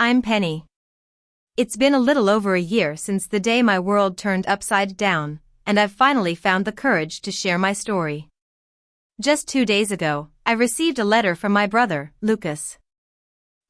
I'm Penny. It's been a little over a year since the day my world turned upside down, and I've finally found the courage to share my story. Just 2 days ago, I received a letter from my brother, Lucas.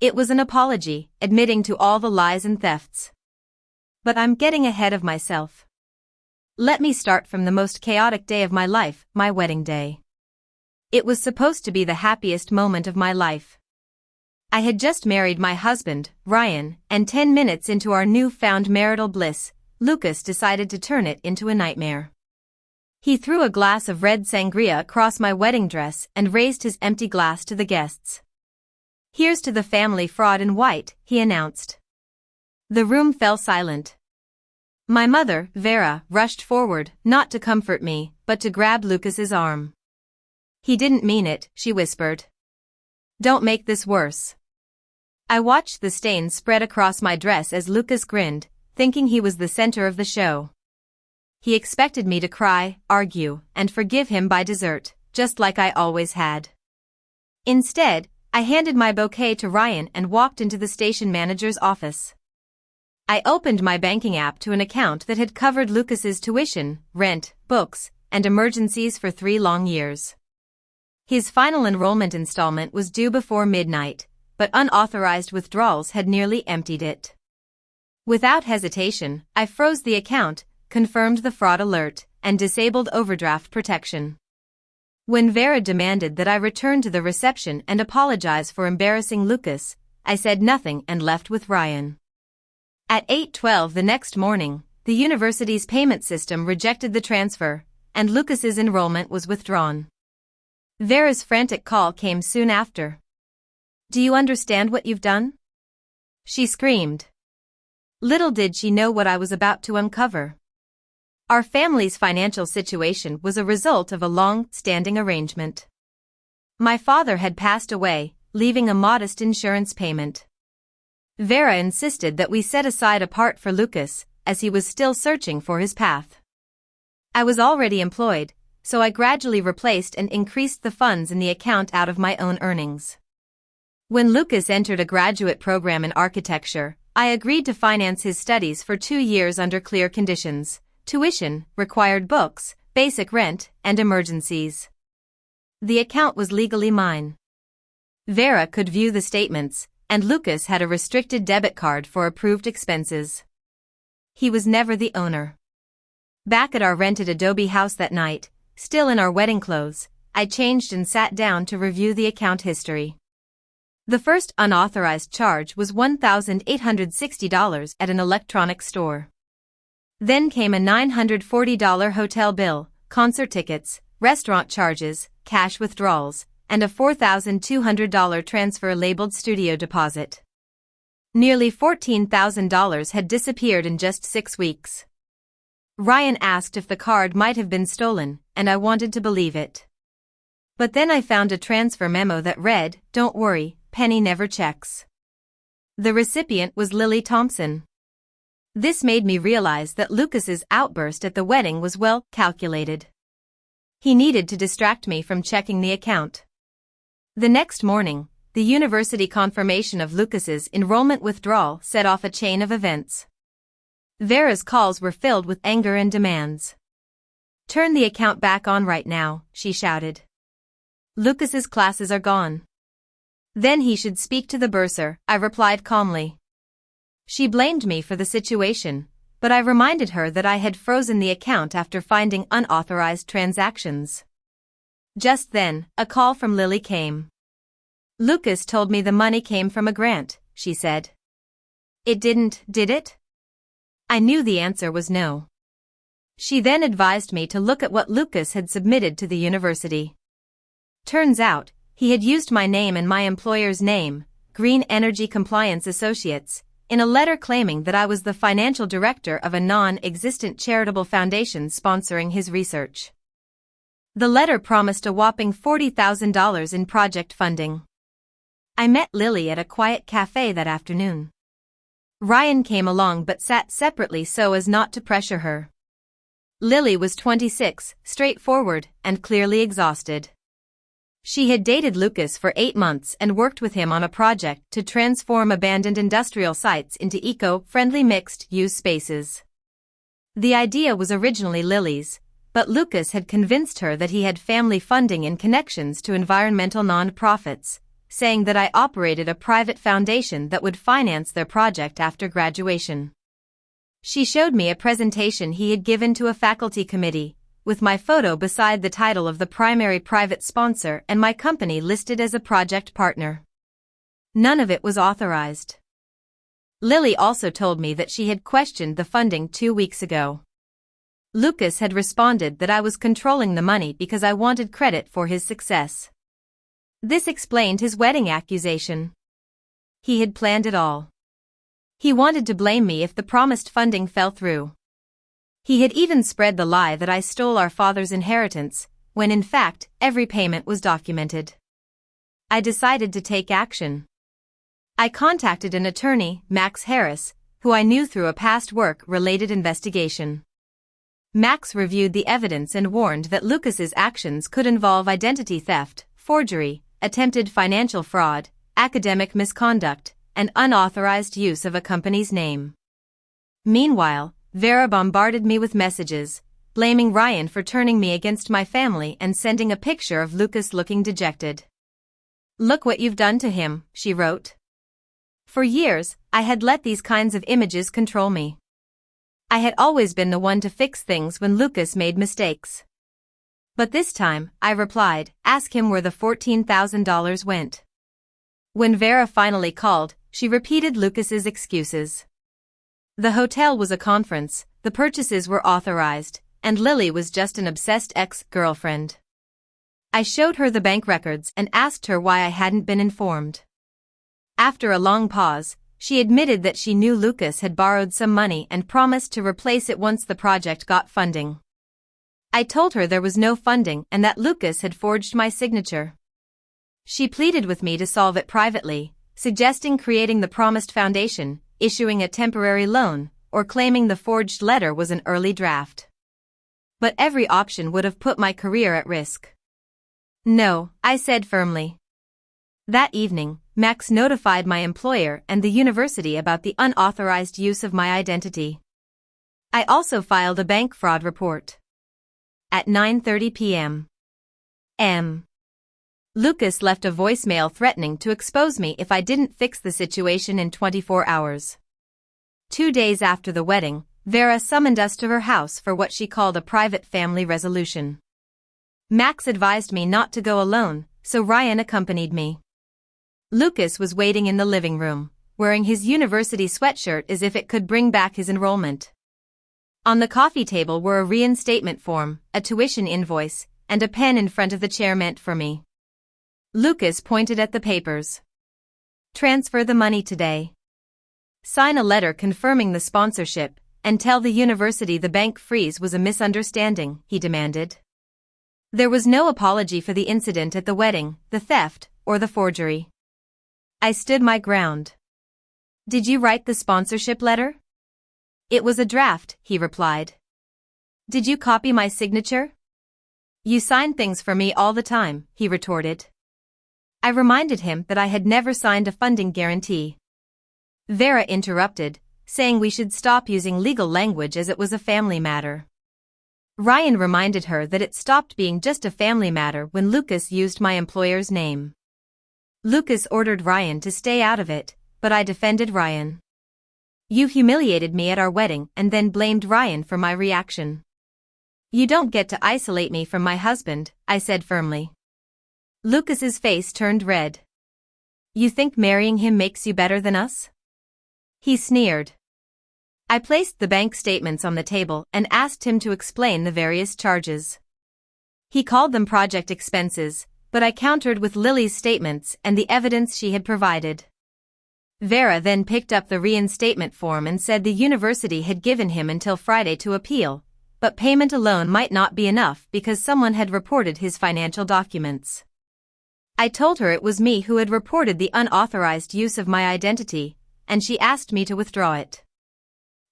It was an apology, admitting to all the lies and thefts. But I'm getting ahead of myself. Let me start from the most chaotic day of my life, my wedding day. It was supposed to be the happiest moment of my life. I had just married my husband, Ryan, and 10 minutes into our newfound marital bliss, Lucas decided to turn it into a nightmare. He threw a glass of red sangria across my wedding dress and raised his empty glass to the guests. "Here's to the family fraud in white," he announced. The room fell silent. My mother, Vera, rushed forward, not to comfort me, but to grab Lucas's arm. "He didn't mean it," she whispered. "Don't make this worse." I watched the stains spread across my dress as Lucas grinned, thinking he was the center of the show. He expected me to cry, argue, and forgive him by dessert, just like I always had. Instead, I handed my bouquet to Ryan and walked into the station manager's office. I opened my banking app to an account that had covered Lucas's tuition, rent, books, and emergencies for 3 long years. His final enrollment installment was due before midnight, but unauthorized withdrawals had nearly emptied it. Without hesitation, I froze the account, confirmed the fraud alert, and disabled overdraft protection. When Vera demanded that I return to the reception and apologize for embarrassing Lucas, I said nothing and left with Ryan. At 8:12 the next morning, the university's payment system rejected the transfer, and Lucas's enrollment was withdrawn. Vera's frantic call came soon after. "Do you understand what you've done?" she screamed. Little did she know what I was about to uncover. Our family's financial situation was a result of a long-standing arrangement. My father had passed away, leaving a modest insurance payment. Vera insisted that we set aside a part for Lucas, as he was still searching for his path. I was already employed, so I gradually replaced and increased the funds in the account out of my own earnings. When Lucas entered a graduate program in architecture, I agreed to finance his studies for 2 years under clear conditions: tuition, required books, basic rent, and emergencies. The account was legally mine. Vera could view the statements, and Lucas had a restricted debit card for approved expenses. He was never the owner. Back at our rented adobe house that night, still in our wedding clothes, I changed and sat down to review the account history. The first unauthorized charge was $1,860 at an electronics store. Then came a $940 hotel bill, concert tickets, restaurant charges, cash withdrawals, and a $4,200 transfer labeled studio deposit. Nearly $14,000 had disappeared in just 6 weeks. Ryan asked if the card might have been stolen, and I wanted to believe it. But then I found a transfer memo that read, "Don't worry, Penny never checks." The recipient was Lily Thompson. This made me realize that Lucas's outburst at the wedding was well calculated. He needed to distract me from checking the account. The next morning, the university confirmation of Lucas's enrollment withdrawal set off a chain of events. Vera's calls were filled with anger and demands. "Turn the account back on right now," she shouted. "Lucas's classes are gone." "Then he should speak to the bursar," I replied calmly. She blamed me for the situation, but I reminded her that I had frozen the account after finding unauthorized transactions. Just then, a call from Lily came. "Lucas told me the money came from a grant," she said. "It didn't, did it?" I knew the answer was no. She then advised me to look at what Lucas had submitted to the university. Turns out, he had used my name and my employer's name, Green Energy Compliance Associates, in a letter claiming that I was the financial director of a non-existent charitable foundation sponsoring his research. The letter promised a whopping $40,000 in project funding. I met Lily at a quiet cafe that afternoon. Ryan came along but sat separately so as not to pressure her. Lily was 26, straightforward, and clearly exhausted. She had dated Lucas for 8 months and worked with him on a project to transform abandoned industrial sites into eco-friendly mixed-use spaces. The idea was originally Lily's, but Lucas had convinced her that he had family funding and connections to environmental non-profits, saying that I operated a private foundation that would finance their project after graduation. She showed me a presentation he had given to a faculty committee, with my photo beside the title of the primary private sponsor and my company listed as a project partner. None of it was authorized. Lily also told me that she had questioned the funding 2 weeks ago. Lucas had responded that I was controlling the money because I wanted credit for his success. This explained his wedding accusation. He had planned it all. He wanted to blame me if the promised funding fell through. He had even spread the lie that I stole our father's inheritance, when in fact, every payment was documented. I decided to take action. I contacted an attorney, Max Harris, who I knew through a past work-related investigation. Max reviewed the evidence and warned that Lucas's actions could involve identity theft, forgery, attempted financial fraud, academic misconduct, and unauthorized use of a company's name. Meanwhile, Vera bombarded me with messages, blaming Ryan for turning me against my family and sending a picture of Lucas looking dejected. "Look what you've done to him," she wrote. For years, I had let these kinds of images control me. I had always been the one to fix things when Lucas made mistakes. But this time, I replied, "Ask him where the $14,000 went." When Vera finally called, she repeated Lucas's excuses. The hotel was a conference, the purchases were authorized, and Lily was just an obsessed ex-girlfriend. I showed her the bank records and asked her why I hadn't been informed. After a long pause, she admitted that she knew Lucas had borrowed some money and promised to replace it once the project got funding. I told her there was no funding and that Lucas had forged my signature. She pleaded with me to solve it privately, suggesting creating the promised foundation, issuing a temporary loan, or claiming the forged letter was an early draft. But every option would have put my career at risk. "No," I said firmly. That evening, Max notified my employer and the university about the unauthorized use of my identity. I also filed a bank fraud report. At 9:30 p.m. Lucas left a voicemail threatening to expose me if I didn't fix the situation in 24 hours. 2 days after the wedding, Vera summoned us to her house for what she called a private family resolution. Max advised me not to go alone, so Ryan accompanied me. Lucas was waiting in the living room, wearing his university sweatshirt as if it could bring back his enrollment. On the coffee table were a reinstatement form, a tuition invoice, and a pen in front of the chair meant for me. Lucas pointed at the papers. "Transfer the money today. Sign a letter confirming the sponsorship, and tell the university the bank freeze was a misunderstanding," he demanded. There was no apology for the incident at the wedding, the theft, or the forgery. I stood my ground. "Did you write the sponsorship letter?" "It was a draft," he replied. "Did you copy my signature?" "You sign things for me all the time," he retorted. I reminded him that I had never signed a funding guarantee. Vera interrupted, saying we should stop using legal language as it was a family matter. Ryan reminded her that it stopped being just a family matter when Lucas used my employer's name. Lucas ordered Ryan to stay out of it, but I defended Ryan. "You humiliated me at our wedding and then blamed Ryan for my reaction. You don't get to isolate me from my husband," I said firmly. Lucas's face turned red. "You think marrying him makes you better than us?" He sneered. I placed the bank statements on the table and asked him to explain the various charges. He called them project expenses, but I countered with Lily's statements and the evidence she had provided. Vera then picked up the reinstatement form and said the university had given him until Friday to appeal, but payment alone might not be enough because someone had reported his financial documents. I told her it was me who had reported the unauthorized use of my identity, and she asked me to withdraw it.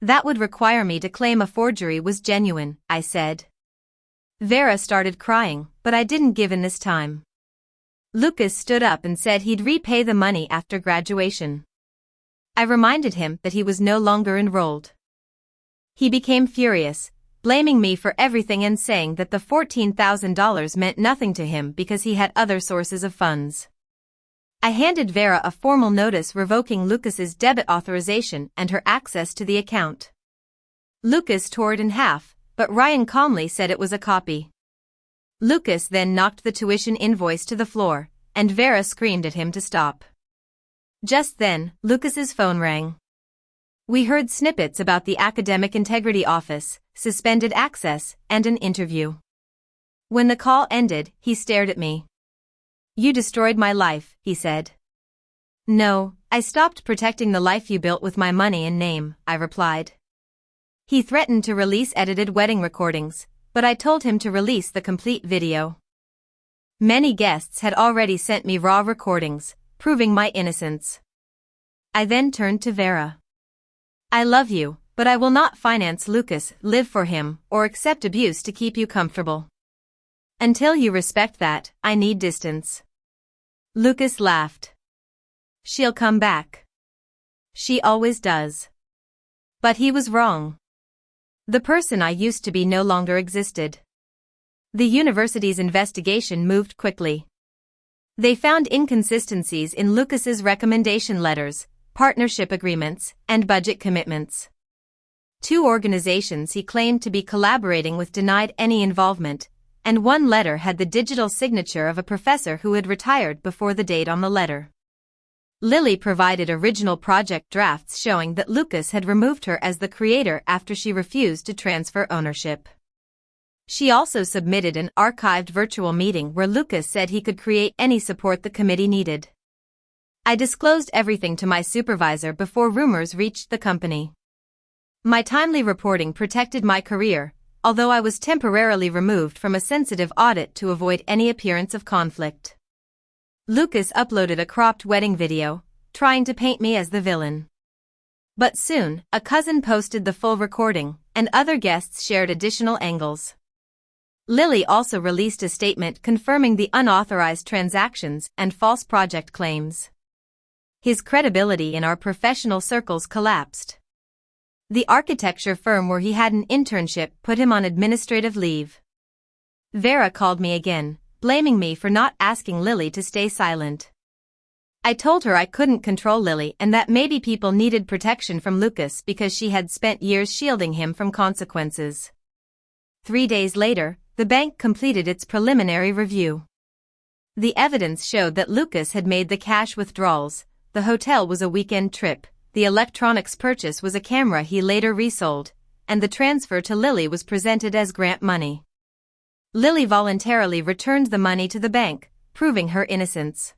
"That would require me to claim a forgery was genuine," I said. Vera started crying, but I didn't give in this time. Lucas stood up and said he'd repay the money after graduation. I reminded him that he was no longer enrolled. He became furious, blaming me for everything and saying that the $14,000 meant nothing to him because he had other sources of funds. I handed Vera a formal notice revoking Lucas's debit authorization and her access to the account. Lucas tore it in half, but Ryan calmly said it was a copy. Lucas then knocked the tuition invoice to the floor, and Vera screamed at him to stop. Just then, Lucas's phone rang. We heard snippets about the Academic Integrity Office, suspended access, and an interview. When the call ended, he stared at me. "You destroyed my life," he said. "No, I stopped protecting the life you built with my money and name," I replied. He threatened to release edited wedding recordings, but I told him to release the complete video. Many guests had already sent me raw recordings, proving my innocence. I then turned to Vera. "I love you, but I will not finance Lucas, live for him, or accept abuse to keep you comfortable. Until you respect that, I need distance." Lucas laughed. "She'll come back. She always does." But he was wrong. The person I used to be no longer existed. The university's investigation moved quickly. They found inconsistencies in Lucas's recommendation letters, partnership agreements, and budget commitments. 2 organizations he claimed to be collaborating with denied any involvement, and one letter had the digital signature of a professor who had retired before the date on the letter. Lily provided original project drafts showing that Lucas had removed her as the creator after she refused to transfer ownership. She also submitted an archived virtual meeting where Lucas said he could create any support the committee needed. I disclosed everything to my supervisor before rumors reached the company. My timely reporting protected my career, although I was temporarily removed from a sensitive audit to avoid any appearance of conflict. Lucas uploaded a cropped wedding video, trying to paint me as the villain. But soon, a cousin posted the full recording, and other guests shared additional angles. Lily also released a statement confirming the unauthorized transactions and false project claims. His credibility in our professional circles collapsed. The architecture firm where he had an internship put him on administrative leave. Vera called me again, blaming me for not asking Lily to stay silent. I told her I couldn't control Lily and that maybe people needed protection from Lucas because she had spent years shielding him from consequences. 3 days later, the bank completed its preliminary review. The evidence showed that Lucas had made the cash withdrawals, the hotel was a weekend trip, the electronics purchase was a camera he later resold, and the transfer to Lily was presented as grant money. Lily voluntarily returned the money to the bank, proving her innocence.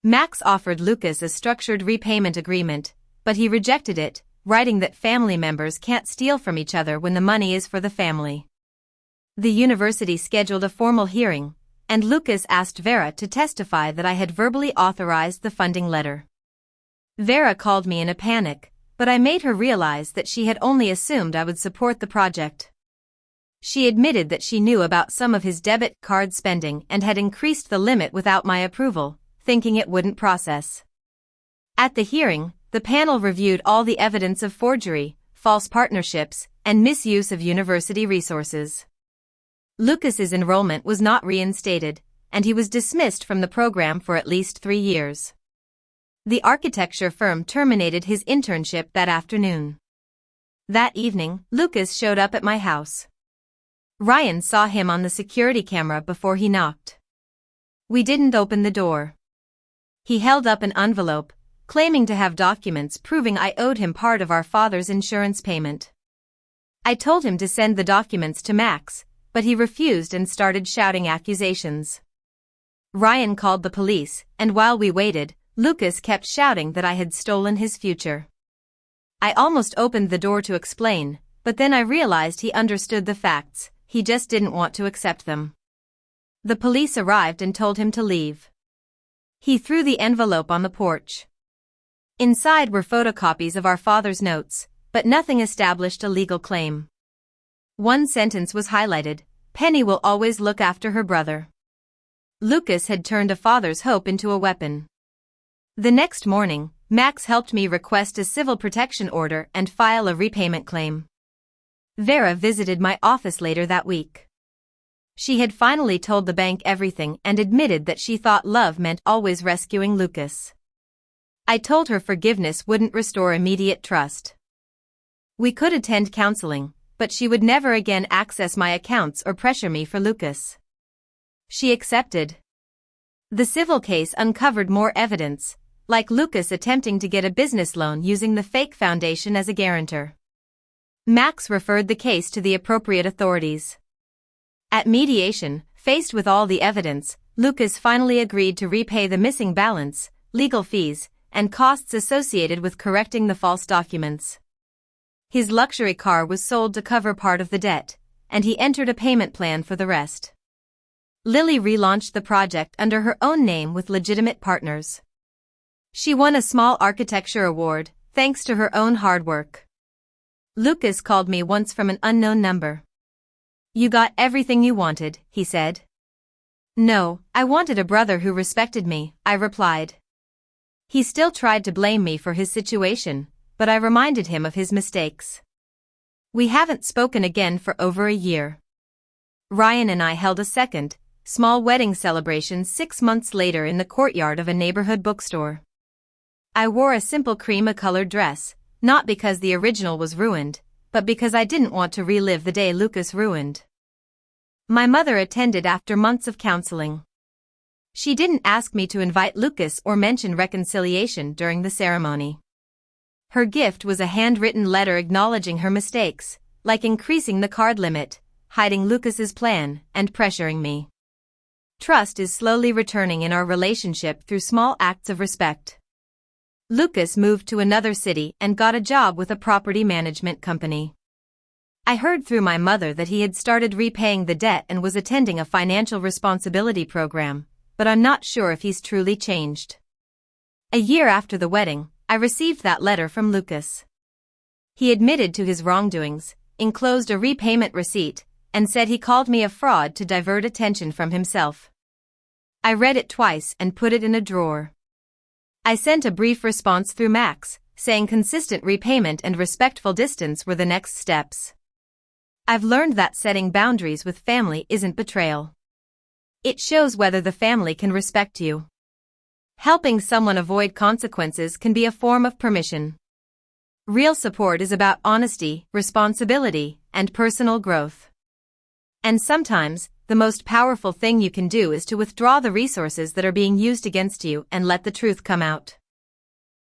Max offered Lucas a structured repayment agreement, but he rejected it, writing that family members can't steal from each other when the money is for the family. The university scheduled a formal hearing, and Lucas asked Vera to testify that I had verbally authorized the funding letter. Vera called me in a panic, but I made her realize that she had only assumed I would support the project. She admitted that she knew about some of his debit card spending and had increased the limit without my approval, thinking it wouldn't process. At the hearing, the panel reviewed all the evidence of forgery, false partnerships, and misuse of university resources. Lucas's enrollment was not reinstated, and he was dismissed from the program for at least 3 years. The architecture firm terminated his internship that afternoon. That evening, Lucas showed up at my house. Ryan saw him on the security camera before he knocked. We didn't open the door. He held up an envelope, claiming to have documents proving I owed him part of our father's insurance payment. I told him to send the documents to Max, but he refused and started shouting accusations. Ryan called the police, and while we waited, Lucas kept shouting that I had stolen his future. I almost opened the door to explain, but then I realized he understood the facts, he just didn't want to accept them. The police arrived and told him to leave. He threw the envelope on the porch. Inside were photocopies of our father's notes, but nothing established a legal claim. One sentence was highlighted: Penny will always look after her brother. Lucas had turned a father's hope into a weapon. The next morning, Max helped me request a civil protection order and file a repayment claim. Vera visited my office later that week. She had finally told the bank everything and admitted that she thought love meant always rescuing Lucas. I told her forgiveness wouldn't restore immediate trust. We could attend counseling, but she would never again access my accounts or pressure me for Lucas. She accepted. The civil case uncovered more evidence, like Lucas attempting to get a business loan using the fake foundation as a guarantor. Max referred the case to the appropriate authorities. At mediation, faced with all the evidence, Lucas finally agreed to repay the missing balance, legal fees, and costs associated with correcting the false documents. His luxury car was sold to cover part of the debt, and he entered a payment plan for the rest. Lily relaunched the project under her own name with legitimate partners. She won a small architecture award, thanks to her own hard work. Lucas called me once from an unknown number. "You got everything you wanted," he said. "No, I wanted a brother who respected me," I replied. He still tried to blame me for his situation, but I reminded him of his mistakes. We haven't spoken again for over a year. Ryan and I held a second, small wedding celebration 6 months later in the courtyard of a neighborhood bookstore. I wore a simple cream-colored dress, not because the original was ruined, but because I didn't want to relive the day Lucas ruined. My mother attended after months of counseling. She didn't ask me to invite Lucas or mention reconciliation during the ceremony. Her gift was a handwritten letter acknowledging her mistakes, like increasing the card limit, hiding Lucas's plan, and pressuring me. Trust is slowly returning in our relationship through small acts of respect. Lucas moved to another city and got a job with a property management company. I heard through my mother that he had started repaying the debt and was attending a financial responsibility program, but I'm not sure if he's truly changed. A year after the wedding, I received that letter from Lucas. He admitted to his wrongdoings, enclosed a repayment receipt, and said he called me a fraud to divert attention from himself. I read it twice and put it in a drawer. I sent a brief response through Max, saying consistent repayment and respectful distance were the next steps. I've learned that setting boundaries with family isn't betrayal. It shows whether the family can respect you. Helping someone avoid consequences can be a form of permission. Real support is about honesty, responsibility, and personal growth. And sometimes, the most powerful thing you can do is to withdraw the resources that are being used against you and let the truth come out.